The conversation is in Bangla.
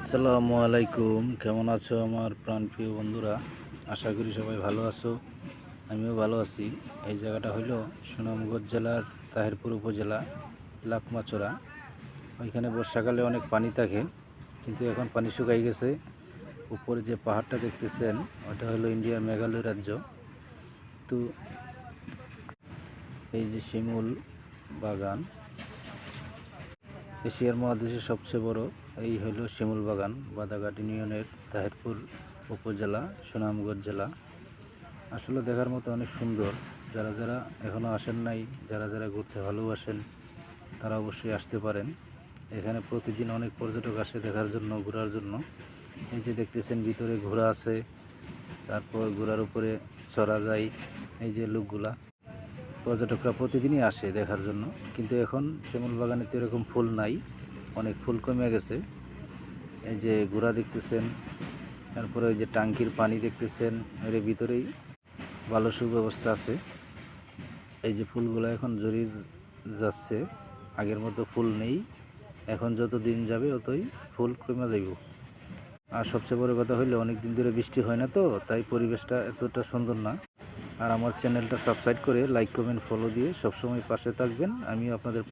আসসালামু আলাইকুম, কেমন আছো আমার প্রাণপ্রিয় বন্ধুরা? আশা করি সবাই ভালো আছো। আমিও ভালো আছি। এই জায়গাটা হলো সুনামগঞ্জ জেলার তাহিরপুর উপজেলা লাকমাচড়া। ওইখানে বর্ষাকালে অনেক পানি থাকে, কিন্তু এখন পানি শুকাই গেছে। উপরে যে পাহাড়টা দেখতেছেন ওটা হলো ইন্ডিয়ার মেঘালয় রাজ্য। তো এই যে শিমুল বাগান, এশিয়ার মহাদেশের সবচেয়ে বড় এই হইল শিমুল বাগান, বাদাঘাট ইউনিয়নের তাহিরপুর উপজেলা, সুনামগঞ্জ জেলা। আসলে দেখার মতো অনেক সুন্দর। যারা যারা এখনও আসেন নাই, যারা যারা ঘুরতে ভালোবাসেন, তারা অবশ্যই আসতে পারেন। এখানে প্রতিদিন অনেক পর্যটক আসে দেখার জন্য, ঘোরার জন্য। এই যে দেখতেছেন ভিতরে ঘোড়া আছে, তারপর ঘোড়ার উপরে চড়া যায়। এই যে লোকগুলা, পর্যটকরা প্রতিদিনই আসে দেখার জন্য। কিন্তু এখন শিমুল বাগানে তো এরকম ফুল নাই, অনেক ফুল কমে গেছে। এই যে ঘোড়া দেখতেছেন, তারপরে ওই যে টাঙ্কির পানি দেখতেছেন, এর ভিতরেই ভালো সুব্যবস্থা আছে। এই যে ফুলগুলো এখন জড়িয়ে যাচ্ছে, আগের মতো ফুল নেই। এখন যত দিন যাবে ততই ফুল কমে যাইব। আর সবচেয়ে বড় কথা হইলো অনেক দিন ধরে বৃষ্টি হয় না, তো তাই পরিবেশটা এতটা সুন্দর না। আর আমার চ্যানেলটা সাবস্ক্রাইব করে লাইক কমেন্ট ফলো দিয়ে সবসময় পাশে থাকবেন। আমিও আপনাদের